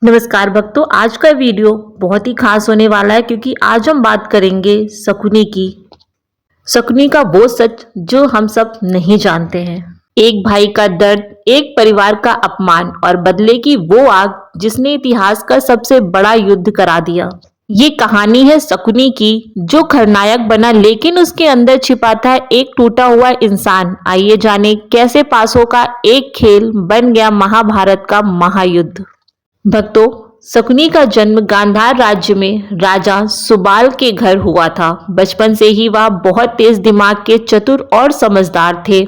नमस्कार भक्तों, आज का वीडियो बहुत ही खास होने वाला है क्योंकि आज हम बात करेंगे शकुनी की। शकुनी का वो सच जो हम सब नहीं जानते हैं। एक भाई का दर्द, एक परिवार का अपमान और बदले की वो आग जिसने इतिहास का सबसे बड़ा युद्ध करा दिया। ये कहानी है शकुनी की जो खलनायक बना लेकिन उसके अंदर छिपा था एक टूटा हुआ इंसान। आइए जाने कैसे पासों का एक खेल बन गया महाभारत का महायुद्ध। भक्तों, शकुनी का जन्म गांधार राज्य में राजा सुबाल के घर हुआ था। बचपन से ही वह बहुत तेज दिमाग के, चतुर और समझदार थे।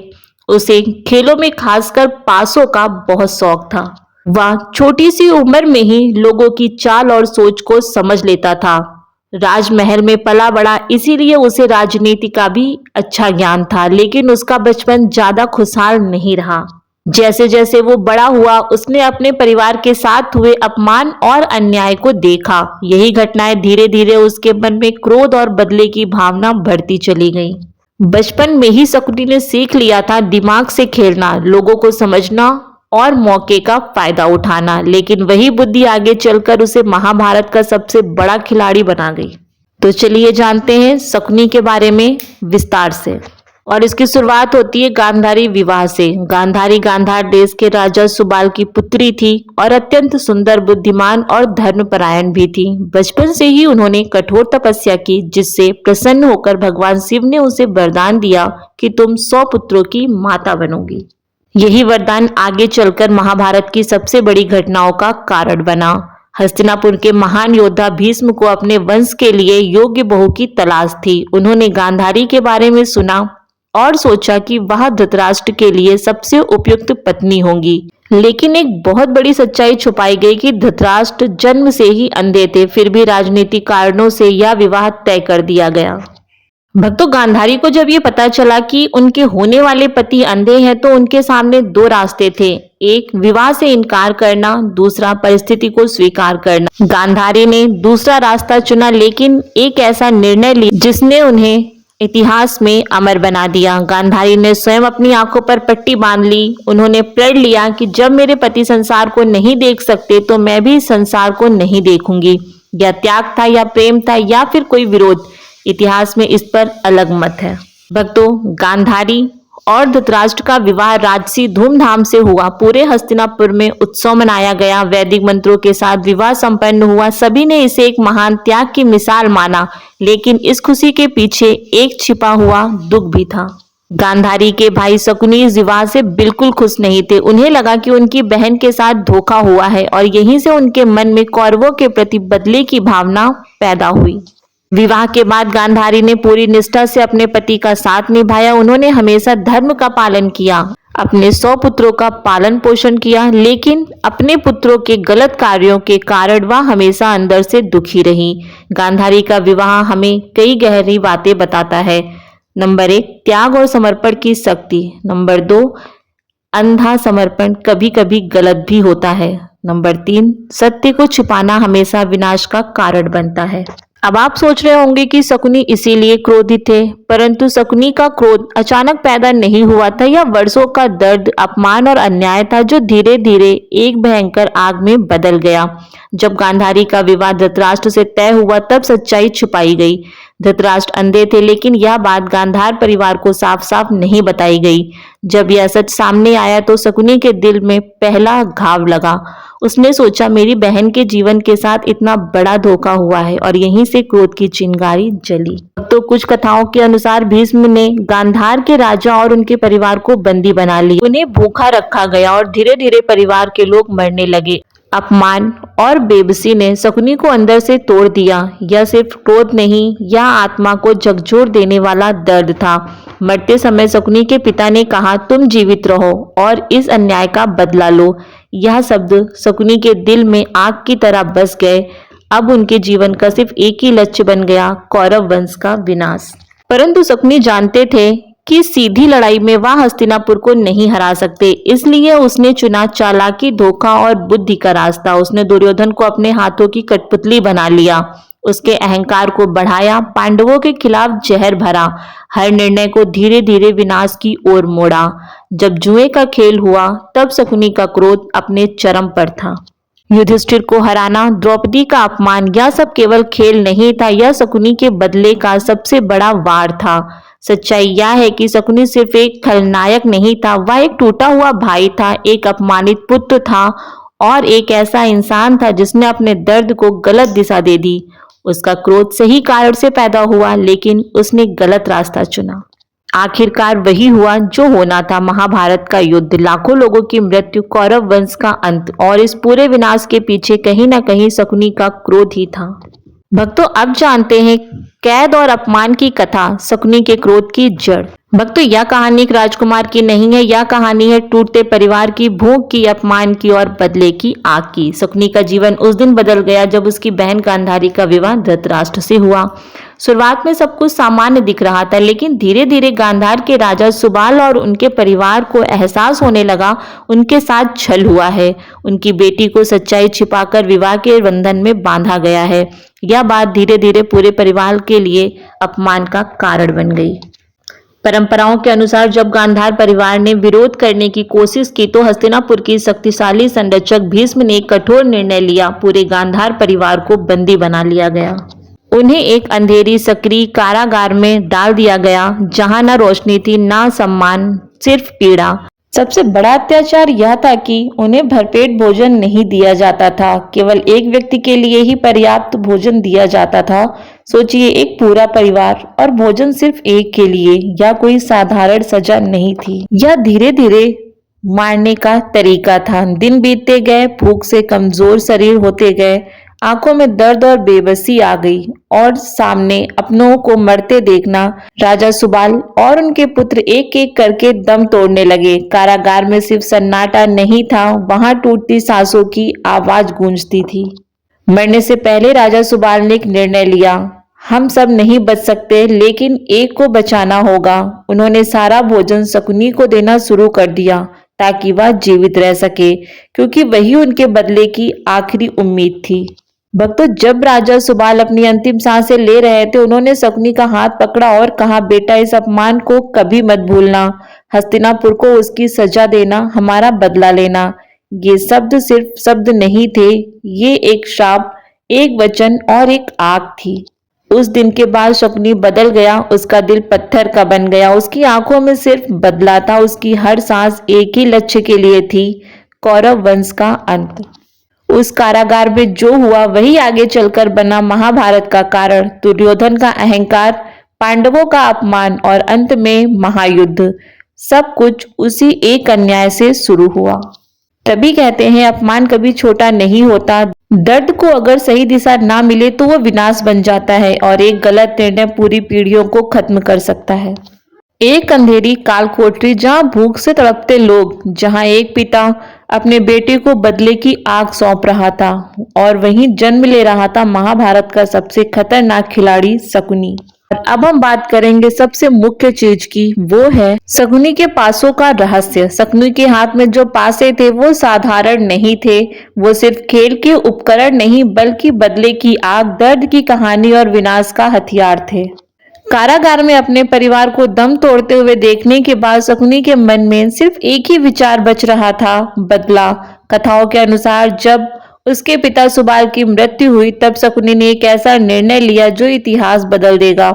उसे खेलों में खासकर पासों का बहुत शौक था। वह छोटी सी उम्र में ही लोगों की चाल और सोच को समझ लेता था। राजमहल में पला बड़ा, इसीलिए उसे राजनीति का भी अच्छा ज्ञान था, लेकिन उसका बचपन ज्यादा खुशहाल नहीं रहा। जैसे जैसे वो बड़ा हुआ उसने अपने परिवार के साथ हुए अपमान और अन्याय को देखा। यही घटनाएं धीरे धीरे उसके मन में क्रोध और बदले की भावना बढ़ती चली गई। बचपन में ही शकुनी ने सीख लिया था दिमाग से खेलना, लोगों को समझना और मौके का फायदा उठाना, लेकिन वही बुद्धि आगे चलकर उसे महाभारत का सबसे बड़ा खिलाड़ी बना गई। तो चलिए जानते हैं शकुनी के बारे में विस्तार से। और इसकी शुरुआत होती है गांधारी विवाह से। गांधारी गांधार देश के राजा सुबाल की पुत्री थी और अत्यंत सुंदर, बुद्धिमान और धर्मपरायण भी थी। बचपन से ही उन्होंने कठोर तपस्या की, जिससे प्रसन्न होकर भगवान शिव ने उसे वरदान दिया कि तुम 100 पुत्रों की माता बनोगी। यही वरदान आगे चलकर महाभारत की सबसे बड़ी घटनाओं का कारण बना। हस्तिनापुर के महान योद्धा भीष्म को अपने वंश के लिए योग्य बहू की तलाश थी। उन्होंने गांधारी के बारे में सुना और सोचा कि वह धृतराष्ट्र के लिए सबसे उपयुक्त पत्नी होंगी। लेकिन एक बहुत बड़ी सच्चाई छुपाई गई कि धृतराष्ट्र जन्म से ही अंधे थे। फिर भी राजनीतिक कारणों से यह विवाह तय कर दिया गया। भक्तों, गांधारी को जब ये पता चला कि उनके होने वाले पति अंधे हैं तो उनके सामने दो रास्ते थे। एक विवाह से इनकार करना, दूसरा परिस्थिति को स्वीकार करना। गांधारी ने दूसरा रास्ता चुना, लेकिन एक ऐसा निर्णय लिया जिसने उन्हें इतिहास में अमर बना दिया। गांधारी ने स्वयं अपनी आंखों पर पट्टी बांध ली। उन्होंने प्रण लिया कि जब मेरे पति संसार को नहीं देख सकते तो मैं भी संसार को नहीं देखूंगी। यह त्याग था या प्रेम था या फिर कोई विरोध, इतिहास में इस पर अलग मत है। भक्तों, गांधारी और धृतराष्ट्र का विवाह राजसी धूमधाम से हुआ। पूरे हस्तिनापुर में उत्सव मनाया गया। वैदिक मंत्रों के साथ विवाह संपन्न हुआ। सभी ने इसे एक महान त्याग की मिसाल माना, लेकिन इस खुशी के पीछे एक छिपा हुआ दुख भी था। गांधारी के भाई शकुनी इस विवाह से बिल्कुल खुश नहीं थे। उन्हें लगा कि उनकी बहन के साथ धोखा हुआ है और यहीं से उनके मन में कौरवों के प्रति बदले की भावना पैदा हुई। विवाह के बाद गांधारी ने पूरी निष्ठा से अपने पति का साथ निभाया। उन्होंने हमेशा धर्म का पालन किया, अपने 100 पुत्रों का पालन पोषण किया, लेकिन अपने पुत्रों के गलत कार्यों के कारण वह हमेशा अंदर से दुखी रही। गांधारी का विवाह हमें कई गहरी बातें बताता है। नंबर 1, त्याग और समर्पण की शक्ति। नंबर 2, अंधा समर्पण कभी कभी गलत भी होता है। नंबर 3, सत्य को छुपाना हमेशा विनाश का कारण बनता है। अब आप सोच रहे होंगे कि शकुनी इसीलिए क्रोधित थे, परंतु शकुनी का क्रोध अचानक पैदा नहीं हुआ था। यह वर्षों का दर्द, अपमान और अन्याय था जो धीरे धीरे एक भयंकर आग में बदल गया। जब गांधारी का विवाह धृतराष्ट्र से तय हुआ तब सच्चाई छुपाई गई। धृतराष्ट्र अंधे थे, लेकिन यह बात गांधार परिवार को साफ साफ नहीं बताई गई। जब यह सच सामने आया तो शकुनी के दिल में पहला घाव लगा। उसने सोचा, मेरी बहन के जीवन के साथ इतना बड़ा धोखा हुआ है, और यहीं से क्रोध की चिंगारी जली। तो कुछ कथाओं के अनुसार भीष्म ने गांधार के राजा और उनके परिवार को बंदी बना लिया। उन्हें भूखा रखा गया और धीरे धीरे परिवार के लोग मरने लगे। अपमान और बेबसी ने शकुनी को अंदर से तोड़ दिया। यह सिर्फ क्रोध नहीं, यह आत्मा को झकझोर देने वाला दर्द था। मरते समय शकुनी के पिता ने कहा, तुम जीवित रहो और इस अन्याय का बदला लो। यह शब्द शकुनी के दिल में आग की तरह बस गए। अब उनके जीवन का सिर्फ एक ही लक्ष्य बन गया, कौरव वंश का विनाश। परंतु शकुनी जानते थे कि सीधी लड़ाई में वह हस्तिनापुर को नहीं हरा सकते, इसलिए उसने चुना चालाकी, धोखा और बुद्धि का रास्ता। उसने दुर्योधन को अपने हाथों की कठपुतली बना लिया, उसके अहंकार को बढ़ाया, पांडवों के खिलाफ जहर भरा, हर निर्णय को धीरे धीरे विनाश की ओर मोड़ा। जब जुए का खेल हुआ तब शकुनी का क्रोध अपने चरम पर था। युधिष्ठिर को हराना, द्रौपदी का अपमान, यह सब केवल खेल नहीं था, यह शकुनी के बदले का सबसे बड़ा वार था। सच्चाई यह है कि शकुनी सिर्फ एक खलनायक नहीं था, वह एक टूटा हुआ भाई था, एक अपमानित पुत्र था और एक ऐसा इंसान था जिसने अपने दर्द को गलत दिशा दे दी। उसका क्रोध सही कारण से पैदा हुआ, लेकिन उसने गलत रास्ता चुना। आखिरकार वही हुआ जो होना था, महाभारत का युद्ध, लाखों लोगों की मृत्यु, कौरव वंश का अंत, और इस पूरे विनाश के पीछे कहीं ना कहीं शकुनी का क्रोध ही था। भक्तों, अब जानते हैं कैद और अपमान की कथा, शकुनी के क्रोध की जड़। भक्तों, यह कहानी एक राजकुमार की नहीं है, यह कहानी है टूटते परिवार की, भूख की, अपमान की और बदले की आग की। शकुनी का जीवन उस दिन बदल गया जब उसकी बहन गांधारी का विवाह धृतराष्ट्र से हुआ। शुरुआत में सब कुछ सामान्य दिख रहा था, लेकिन धीरे धीरे गांधार के राजा सुबाल और उनके परिवार को एहसास होने लगा उनके साथ छल हुआ है। उनकी बेटी को सच्चाई छिपाकर विवाह के बंधन में बांधा गया है। यह बात धीरे धीरे पूरे परिवार के लिए अपमान का कारण बन गई। परंपराओं के अनुसार जब गांधार परिवार ने विरोध करने की कोशिश की तो हस्तिनापुर की शक्तिशाली संरक्षक भीष्म ने एक कठोर निर्णय लिया। पूरे गांधार परिवार को बंदी बना लिया गया। उन्हें एक अंधेरी सक्रिय कारागार में डाल दिया गया, जहां न रोशनी थी, न सम्मान, सिर्फ पीड़ा। सबसे बड़ा अत्याचार यह था कि उन्हें भरपेट भोजन नहीं दिया जाता था, केवल एक व्यक्ति के लिए ही पर्याप्त भोजन दिया जाता था। सोचिए, एक पूरा परिवार और भोजन सिर्फ एक के लिए। यह कोई साधारण सजा नहीं थी, यह धीरे धीरे मारने का तरीका था। दिन बीतते गए, भूख से कमजोर शरीर होते गए, आंखों में दर्द और बेबसी आ गई, और सामने अपनों को मरते देखना, राजा सुबाल और उनके पुत्र एक एक करके दम तोड़ने लगे। कारागार में सिर्फ सन्नाटा नहीं था, वहां टूटती सांसों की आवाज गूंजती थी। मरने से पहले राजा सुबाल ने एक निर्णय लिया, हम सब नहीं बच सकते, लेकिन एक को बचाना होगा। उन्होंने सारा भोजन शकुनी को देना शुरू कर दिया ताकि वह जीवित रह सके, क्योंकि वही उनके बदले की आखिरी उम्मीद थी। भक्तों, जब राजा सुबाल अपनी अंतिम सांसें ले रहे थे, उन्होंने शकुनी का हाथ पकड़ा और कहा, बेटा, इस अपमान को कभी मत भूलना। हस्तिनापुर को उसकी सजा देना, हमारा बदला लेना। ये शब्द सिर्फ शब्द नहीं थे, ये एक श्राप, एक वचन और एक आग थी। उस दिन के बाद शकुनी बदल गया, उसका दिल पत्थर का बन गया, उसकी आंखों में सिर्फ बदला था, उसकी हर सांस एक ही लक्ष्य के लिए थी, कौरव वंश का अंत। उस कारागार में जो हुआ वही आगे चलकर बना महाभारत का कारण। दुर्योधन का अहंकार, पांडवों का अपमान और अंत में महायुद्ध, सब कुछ उसी एक अन्याय से शुरू हुआ। तभी कहते हैं अपमान कभी छोटा नहीं होता। दर्द को अगर सही दिशा ना मिले तो वो विनाश बन जाता है, और एक गलत निर्णय पूरी पीढ़ियों को खत्म कर सकता है। एक अंधेरी कालकोठरी, जहां भूख से तड़पते लोग, जहां एक पिता अपने बेटे को बदले की आग सौंप रहा था, और वहीं जन्म ले रहा था महाभारत का सबसे खतरनाक खिलाड़ी शकुनी। और अब हम बात करेंगे सबसे मुख्य चीज की, वो है शकुनी के पासों का रहस्य। शकुनी के हाथ में जो पासे थे वो साधारण नहीं थे, वो सिर्फ खेल के उपकरण नहीं, बल्कि बदले की आग, दर्द की कहानी और विनाश का हथियार थे। कारागार में अपने परिवार को दम तोड़ते हुए देखने के बाद शकुनी के मन में सिर्फ एक ही विचार बच रहा था, बदला। कथाओं के अनुसार जब उसके पिता सुबाल की मृत्यु हुई तब शकुनी ने एक ऐसा निर्णय लिया जो इतिहास बदल देगा।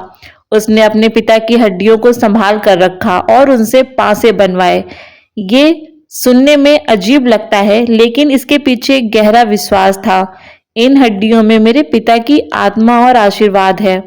उसने अपने पिता की हड्डियों को संभाल कर रखा और उनसे पासे बनवाए। ये सुनने में अजीब लगता है, लेकिन इसके पीछे एक गहरा विश्वास था। इन हड्डियों में मेरे पिता की आत्मा और आशीर्वाद है।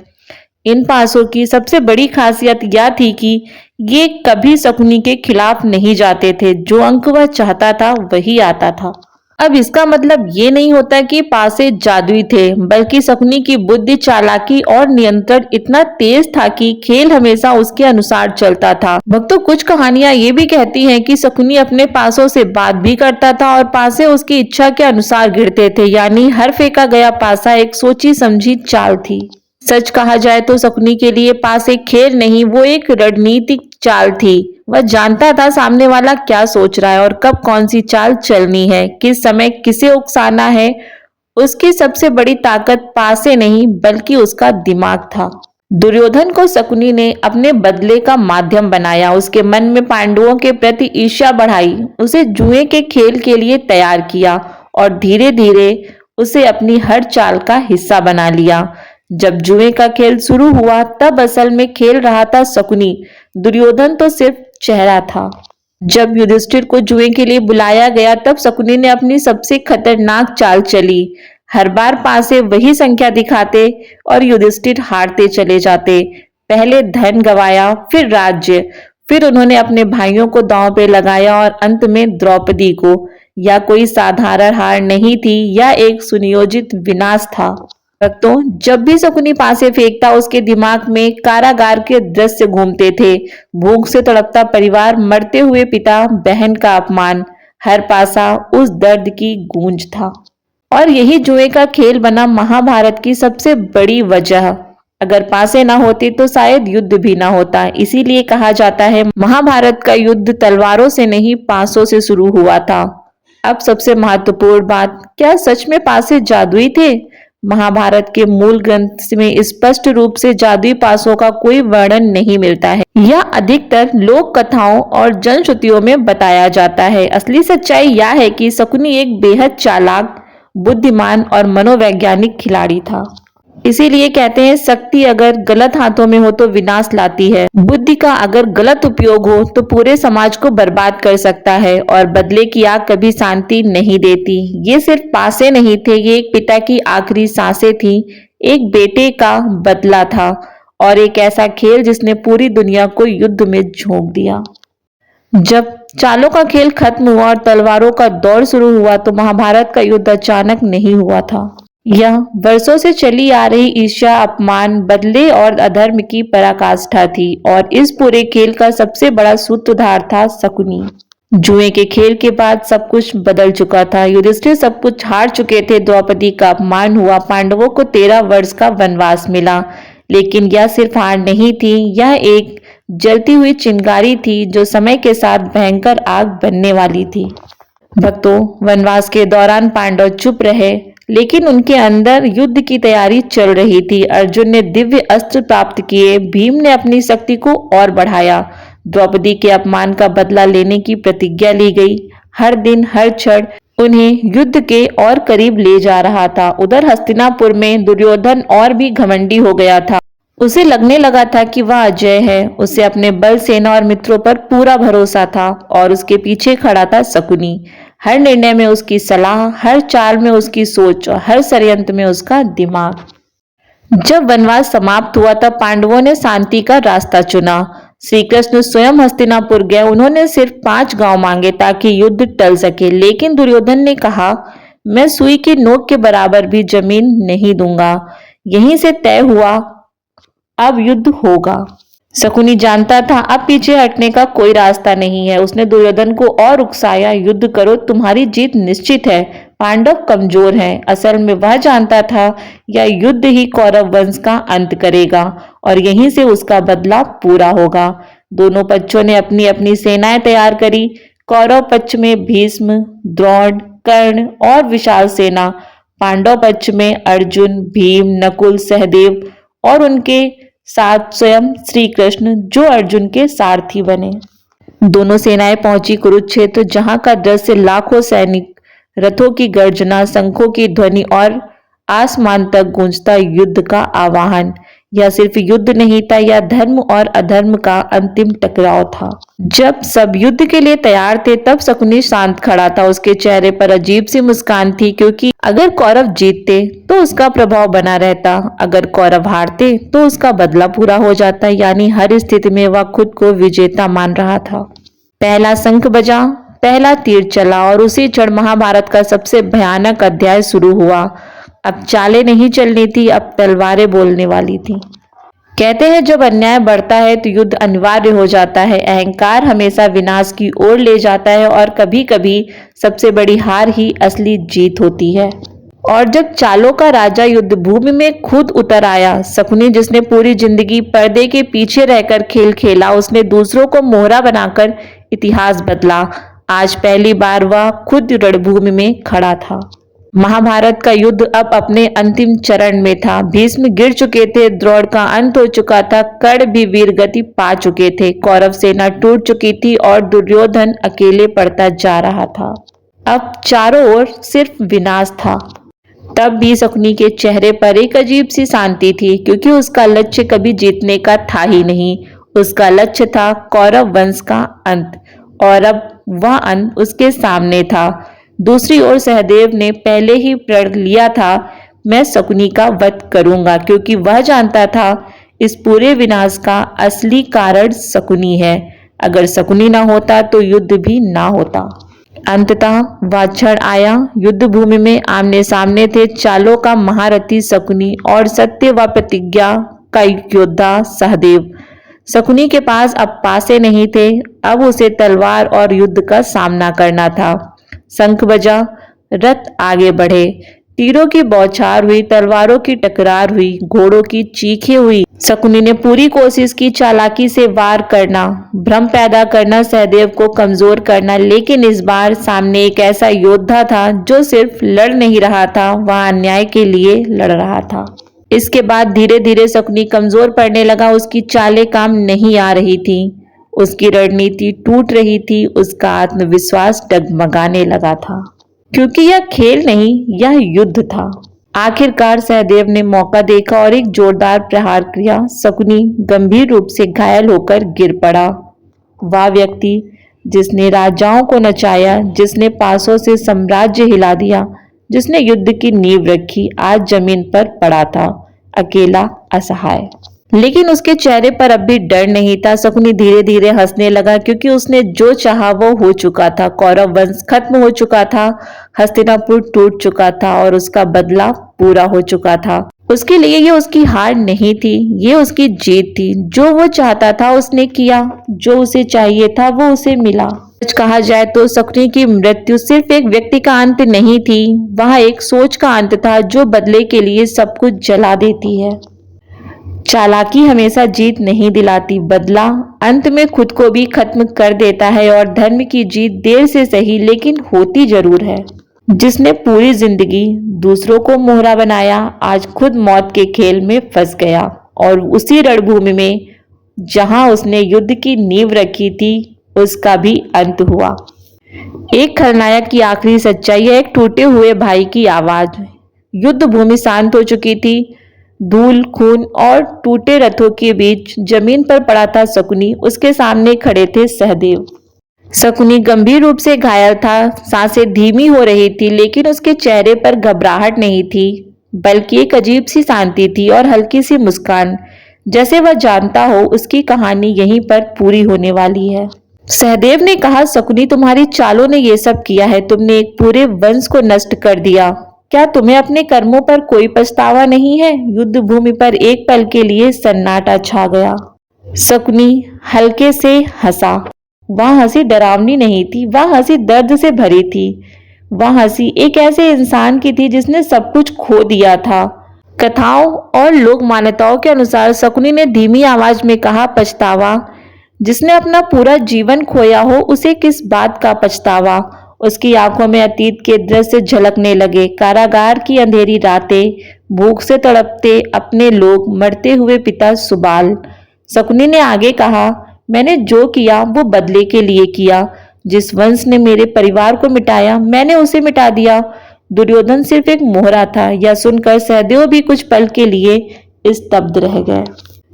इन पासों की सबसे बड़ी खासियत यह थी कि ये कभी शकुनी के खिलाफ नहीं जाते थे, जो अंक वह चाहता था वही आता था। अब इसका मतलब ये नहीं होता कि पासे जादुई थे, बल्कि शकुनी की बुद्धि, चालाकी और नियंत्रण इतना तेज था कि खेल हमेशा उसके अनुसार चलता था। भक्तों, कुछ कहानियां ये भी कहती हैं कि शकुनी अपने पासों से बात भी करता था और पासे उसकी इच्छा के अनुसार गिरते थे, यानी हर फेंका गया पासा एक सोची समझी चाल थी। सच कहा जाए तो शकुनी के लिए पास एक खेल नहीं, वो एक रणनीतिक चाल थी। वह जानता था सामने वाला क्या सोच रहा है और कब कौन सी चाल चलनी है, किस समय किसे उकसाना है। उसकी सबसे बड़ी ताकत पासे नहीं बल्कि उसका दिमाग था। दुर्योधन को शकुनी ने अपने बदले का माध्यम बनाया, उसके मन में पांडवों के प्रति ईर्ष्या बढ़ाई, उसे जुए के खेल के लिए तैयार किया और धीरे धीरे उसे अपनी हर चाल का हिस्सा बना लिया। जब जुए का खेल शुरू हुआ तब असल में खेल रहा था शकुनी, दुर्योधन तो सिर्फ चेहरा था। जब युधिष्ठिर को जुए के लिए बुलाया गया तब शकुनी ने अपनी सबसे खतरनाक चाल चली। हर बार पासे वही संख्या दिखाते और युधिष्ठिर हारते चले जाते। पहले धन गवाया, फिर राज्य, फिर उन्होंने अपने भाइयों को दांव पे लगाया और अंत में द्रौपदी को। या कोई साधारण हार नहीं थी, या एक सुनियोजित विनाश था। भक्तों, जब भी शकुनी पासे फेंकता उसके दिमाग में कारागार के दृश्य घूमते थे। भूख से तड़पता परिवार, मरते हुए पिता, बहन का अपमान, हर पासा उस दर्द की गूंज था। और यही जुए का खेल बना महाभारत की सबसे बड़ी वजह। अगर पासे ना होते तो शायद युद्ध भी ना होता। इसीलिए कहा जाता है महाभारत का युद्ध तलवारों से नहीं पासों से शुरू हुआ था। अब सबसे महत्वपूर्ण बात, क्या सच में पासे जादुई थे? महाभारत के मूल ग्रंथ में स्पष्ट रूप से जादुई पासों का कोई वर्णन नहीं मिलता है। यह अधिकतर लोक कथाओं और जनश्रुतियों में बताया जाता है। असली सच्चाई यह है कि शकुनी एक बेहद चालाक, बुद्धिमान और मनोवैज्ञानिक खिलाड़ी था। इसीलिए कहते हैं शक्ति अगर गलत हाथों में हो तो विनाश लाती है। बुद्धि का अगर गलत उपयोग हो तो पूरे समाज को बर्बाद कर सकता है, और बदले की आग कभी शांति नहीं देती। ये सिर्फ पासे नहीं थे, ये एक पिता की आखिरी सांसें थी, एक बेटे का बदला था, और एक ऐसा खेल जिसने पूरी दुनिया को युद्ध में झोंक दिया। जब चालों का खेल खत्म हुआ और तलवारों का दौर शुरू हुआ तो महाभारत का युद्ध अचानक नहीं हुआ था। यह वर्षों से चली आ रही ईर्ष्या, अपमान, बदले और अधर्म की पराकाष्ठा थी, और इस पूरे खेल का सबसे बड़ा सूत्रधार था शकुनी। जुए के खेल के बाद सब कुछ बदल चुका था। युधिष्ठिर सब कुछ हार चुके थे, द्रौपदी का अपमान हुआ, पांडवों को 13 वर्ष का वनवास मिला। लेकिन यह सिर्फ हार नहीं थी, यह एक जलती हुई चिंगारी थी जो समय के साथ भयंकर आग बनने वाली थी। भक्तों, वनवास के दौरान पांडव चुप रहे, लेकिन उनके अंदर युद्ध की तैयारी चल रही थी। अर्जुन ने दिव्य अस्त्र प्राप्त किए, भीम ने अपनी शक्ति को और बढ़ाया, द्रौपदी के अपमान का बदला लेने की प्रतिज्ञा ली गई। हर दिन, हर क्षण उन्हें युद्ध के और करीब ले जा रहा था। उधर हस्तिनापुर में दुर्योधन और भी घमंडी हो गया था। उसे लगने लगा था कि वह अजय है। उसे अपने बल, सेना और मित्रों पर पूरा भरोसा था, और उसके पीछे खड़ा था शकुनी। हर निर्णय में उसकी सलाह, हर चाल में उसकी सोच, और हर षड्यंत्र में उसका दिमाग। जब वनवास समाप्त हुआ तब पांडवों ने शांति का रास्ता चुना। श्री कृष्ण स्वयं हस्तिनापुर गए। उन्होंने सिर्फ 5 गांव मांगे ताकि युद्ध टल सके, लेकिन दुर्योधन ने कहा, मैं सुई की नोक के बराबर भी जमीन नहीं दूंगा। यहीं से तय हुआ, अब युद्ध होगा। शकुनी जानता था अब पीछे हटने का कोई रास्ता नहीं है। उसने दुर्योधन को और उकसाया, युद्ध करो, तुम्हारी जीत निश्चित है, पांडव कमजोर हैं। असल में वह जानता था यह युद्ध ही कौरव वंश का अंत करेगा, और यहीं से उसका बदला पूरा होगा। दोनों पक्षों ने अपनी अपनी सेनाएं तैयार करी। कौरव पक्ष में भीष्म, द्रोण, कर्ण और विशाल सेना। पांडव पक्ष में अर्जुन, भीम, नकुल, सहदेव और उनके साथ स्वयं श्री कृष्ण, जो अर्जुन के सारथी बने। दोनों सेनाएं पहुंची कुरुक्षेत्र, जहां का दृश्य लाखों सैनिक, रथों की गर्जना, शंखों की ध्वनि और आसमान तक गूंजता युद्ध का आवाहन। यह सिर्फ युद्ध नहीं था, यह धर्म और अधर्म का अंतिम टकराव था। जब सब युद्ध के लिए तैयार थे तब शकुनी शांत खड़ा था। उसके चेहरे पर अजीब सी मुस्कान थी, क्योंकि अगर कौरव जीतते तो उसका प्रभाव बना रहता, अगर कौरव हारते तो उसका बदला पूरा हो जाता। यानी हर स्थिति में वह खुद को विजेता मान रहा था। पहला शंख बजा, पहला तीर चला, और उसी क्षण महाभारत का सबसे भयानक अध्याय शुरू हुआ। अब चालें नहीं चलनी थी, अब तलवारें बोलने वाली थी। कहते हैं जब अन्याय बढ़ता है तो युद्ध अनिवार्य हो जाता है। अहंकार हमेशा विनाश की ओर ले जाता है, और कभी कभी सबसे बड़ी हार ही असली जीत होती है। और जब चालों का राजा युद्ध भूमि में खुद उतर आया, शकुनी जिसने पूरी जिंदगी पर्दे के पीछे रहकर खेल खेला, उसने दूसरों को मोहरा बनाकर इतिहास बदला। आज पहली बार वह खुद रणभूमि में खड़ा था। महाभारत का युद्ध अब अपने अंतिम चरण में था। भीष्म गिर चुके थे, द्रोण का अंत हो चुका था, कर्ण भी वीरगति पा चुके थे, कौरव सेना टूट चुकी थी, और दुर्योधन अकेले पड़ता जा रहा था। अब चारों ओर सिर्फ विनाश था। तब भी शकुनी के चेहरे पर एक अजीब सी शांति थी, क्योंकि उसका लक्ष्य कभी जीतने का था ही नहीं। उसका लक्ष्य था कौरव वंश का अंत, और अब वह अंत उसके सामने था। दूसरी ओर सहदेव ने पहले ही प्रण लिया था, मैं शकुनी का वध करूंगा, क्योंकि वह जानता था इस पूरे विनाश का असली कारण शकुनी है। अगर शकुनी ना होता तो युद्ध भी ना होता। अंततः वह क्षण आया। युद्ध भूमि में आमने सामने थे चालों का महारथी शकुनी और सत्य व प्रतिज्ञा का योद्धा सहदेव। शकुनी के पास अब पासे नहीं थे, अब उसे तलवार और युद्ध का सामना करना था। शंख बजा, रथ आगे बढ़े, तीरों की बौछार हुई, तलवारों की टकरार हुई, घोड़ों की चीखें हुई। शकुनी ने पूरी कोशिश की चालाकी से वार करना, भ्रम पैदा करना, सहदेव को कमजोर करना, लेकिन इस बार सामने एक ऐसा योद्धा था जो सिर्फ लड़ नहीं रहा था, वह अन्याय के लिए लड़ रहा था। इसके बाद धीरे धीरे शकुनी कमजोर पड़ने लगा। उसकी चालें काम नहीं आ रही थी, उसकी रणनीति टूट रही थी, उसका आत्मविश्वास डगमगाने लगा था, क्योंकि यह खेल नहीं, यह युद्ध था। आखिरकार सहदेव ने मौका देखा और एक जोरदार प्रहार किया। शकुनी गंभीर रूप से घायल होकर गिर पड़ा। वह व्यक्ति जिसने राजाओं को नचाया, जिसने पासों से साम्राज्य हिला दिया, जिसने युद्ध की नींव रखी, आज जमीन पर पड़ा था, अकेला, असहाय। लेकिन उसके चेहरे पर अब भी डर नहीं था। शकुनी धीरे धीरे हंसने लगा, क्योंकि उसने जो चाहा वो हो चुका था। कौरव वंश खत्म हो चुका था, हस्तिनापुर टूट चुका था और उसका बदला पूरा हो चुका था। उसके लिए ये उसकी हार नहीं थी, ये उसकी जीत थी। जो वो चाहता था उसने किया, जो उसे चाहिए था वो उसे मिला। सच कहा जाए तो शकुनी की मृत्यु सिर्फ एक व्यक्ति का अंत नहीं थी, वह एक सोच का अंत था जो बदले के लिए सब कुछ जला देती है। चालाकी हमेशा जीत नहीं दिलाती, बदला अंत में खुद को भी खत्म कर देता है, और धर्म की जीत देर से सही लेकिन होती जरूर है। जिसने पूरी जिंदगी दूसरों को मोहरा बनाया, आज खुद मौत के खेल में फंस गया, और उसी रणभूमि में जहां उसने युद्ध की नींव रखी थी, उसका भी अंत हुआ। एक खलनायक की आखिरी सच्चाई है एक टूटे हुए भाई की आवाज। युद्ध भूमि शांत हो चुकी थी। धूल, खून और टूटे रथों के बीच जमीन पर पड़ा था शकुनी। उसके सामने खड़े थे सहदेव। शकुनी गंभीर रूप से घायल था, सांसें धीमी हो रही थी, लेकिन उसके चेहरे पर घबराहट नहीं थी, बल्कि एक अजीब सी शांति थी और हल्की सी मुस्कान, जैसे वह जानता हो उसकी कहानी यहीं पर पूरी होने वाली है। सहदेव ने कहा, शकुनी, तुम्हारी चालों ने ये सब किया है, तुमने एक पूरे वंश को नष्ट कर दिया। क्या तुम्हें अपने कर्मों पर कोई पछतावा नहीं है? युद्ध भूमि पर एक पल के लिए सन्नाटा छा गया। शकुनी हल्के से हंसा। वह हंसी डरावनी नहीं थी, वह हंसी दर्द से भरी थी। वह हंसी एक ऐसे इंसान की थी जिसने सब कुछ खो दिया था। कथाओं और लोक मान्यताओं के अनुसार शकुनी ने धीमी आवाज में कहा, पछतावा? जिसने अपना पूरा जीवन खोया हो, उसे किस बात का पछतावा? उसकी आंखों में अतीत के दृश्य झलकने लगे। कारागार की अंधेरी रातें, भूख से तड़पते अपने लोग, मरते हुए पिता सुबाल। शकुनी ने आगे कहा, मैंने जो किया वो बदले के लिए किया। जिस वंश ने मेरे परिवार को मिटाया, मैंने उसे मिटा दिया। दुर्योधन सिर्फ एक मोहरा था। यह सुनकर सहदेव भी कुछ पल के लिए स्तब्ध रह गए।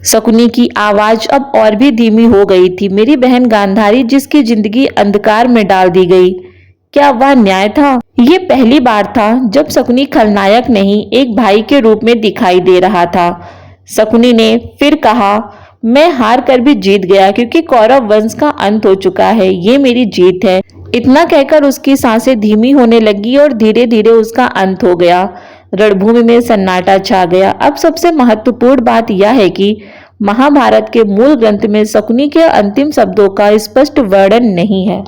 शकुनी की आवाज अब और भी धीमी हो गई थी। मेरी बहन गांधारी, जिसकी जिंदगी अंधकार में डाल दी गई, क्या वह न्याय था? ये पहली बार था जब शकुनी खलनायक नहीं, एक भाई के रूप में दिखाई दे रहा था। शकुनी ने फिर कहा, मैं हार कर भी जीत गया, क्योंकि कौरव वंश का अंत हो चुका है। ये मेरी जीत है। इतना कहकर उसकी सांसें धीमी होने लगी और धीरे धीरे उसका अंत हो गया। रणभूमि में सन्नाटा छा गया। अब सबसे महत्वपूर्ण बात यह है कि महाभारत के मूल ग्रंथ में शकुनी के अंतिम शब्दों का स्पष्ट वर्णन नहीं है।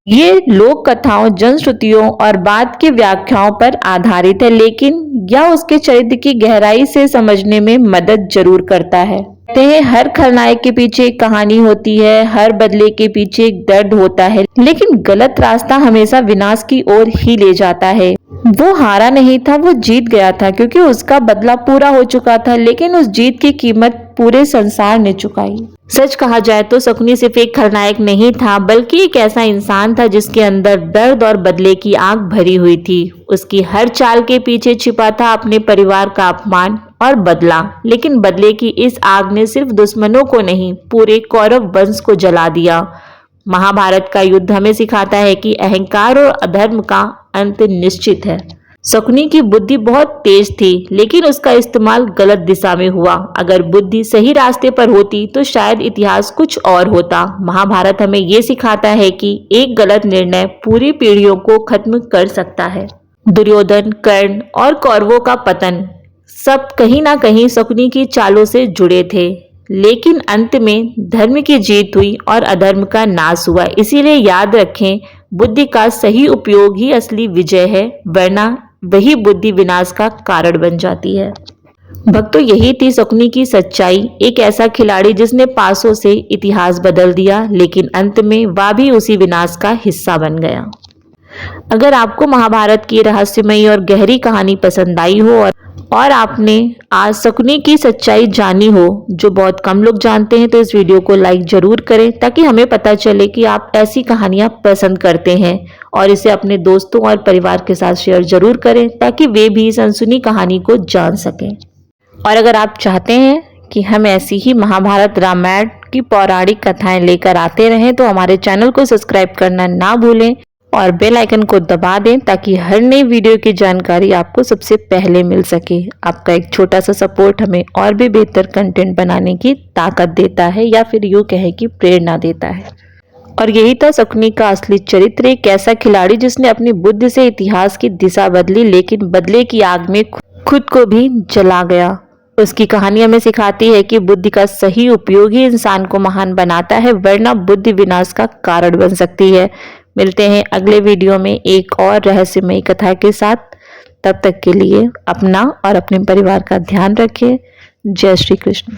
ये लोक कथाओं, जनश्रुतियों और बाद की व्याख्याओं पर आधारित है, लेकिन यह उसके चरित्र की गहराई से समझने में मदद जरूर करता है। कहते हैं, हर खलनायक के पीछे एक कहानी होती है, हर बदले के पीछे एक दर्द होता है, लेकिन गलत रास्ता हमेशा विनाश की ओर ही ले जाता है। वो हारा नहीं था, वो जीत गया था, क्योंकि उसका बदला पूरा हो चुका था, लेकिन उस जीत की कीमत पूरे संसार ने चुकाई। सच कहा जाए तो शकुनी सिर्फ एक खलनायक नहीं था, बल्कि एक ऐसा इंसान था जिसके अंदर दर्द और बदले की आग भरी हुई थी। उसकी हर चाल के पीछे छिपा था अपने परिवार का अपमान और बदला। लेकिन बदले की इस आग ने सिर्फ दुश्मनों को नहीं, पूरे कौरव वंश को जला दिया। महाभारत का युद्ध हमें सिखाता है कि अहंकार और अधर्म का अंत निश्चित है। शकुनी की बुद्धि बहुत तेज थी, लेकिन उसका इस्तेमाल गलत दिशा में हुआ। अगर बुद्धि सही रास्ते पर होती तो शायद इतिहास कुछ और होता। महाभारत हमें ये सिखाता है कि एक गलत निर्णय पूरी पीढ़ियों को खत्म कर सकता है। दुर्योधन, कर्ण और कौरवों का पतन सब कहीं ना कहीं शकुनी की चालों से जुड़े थे, लेकिन अंत में धर्म की जीत हुई और अधर्म का नाश हुआ। इसीलिए याद रखें, बुद्धि का सही उपयोग ही असली विजय है, वरना वही बुद्धि विनाश का कारण बन जाती है। भक्तों, यही थी शकुनी की सच्चाई। एक ऐसा खिलाड़ी जिसने पासों से इतिहास बदल दिया, लेकिन अंत में वह भी उसी विनाश का हिस्सा बन गया। अगर आपको महाभारत की रहस्यमयी और गहरी कहानी पसंद आई हो और आपने आज शकुनी की सच्चाई जानी हो, जो बहुत कम लोग जानते हैं, तो इस वीडियो को लाइक जरूर करें, ताकि हमें पता चले कि आप ऐसी कहानियां पसंद करते हैं। और इसे अपने दोस्तों और परिवार के साथ शेयर जरूर करें, ताकि वे भी इस अनसुनी कहानी को जान सकें। और अगर आप चाहते हैं कि हम ऐसी ही महाभारत रामायण की पौराणिक कथाएं लेकर आते रहें, तो हमारे चैनल को सब्सक्राइब करना ना भूलें और बेल आइकन को दबा दें, ताकि हर नई वीडियो की जानकारी आपको सबसे पहले मिल सके। आपका एक छोटा सा सपोर्ट हमें और भी बेहतर कंटेंट बनाने की ताकत देता है, या फिर यूँ कहें कि प्रेरणा देता है। और यही था शकुनी का असली चरित्र, एक ऐसा खिलाड़ी जिसने अपनी बुद्धि से इतिहास की दिशा बदली, लेकिन बदले की आग में खुद को भी जला गया। उसकी कहानी हमें सिखाती है कि बुद्धि का सही उपयोग ही इंसान को महान बनाता है, वरना बुद्धि विनाश का कारण बन सकती है। मिलते हैं अगले वीडियो में एक और रहस्यमयी कथा के साथ। तब तक के लिए अपना और अपने परिवार का ध्यान रखें। जय श्री कृष्ण।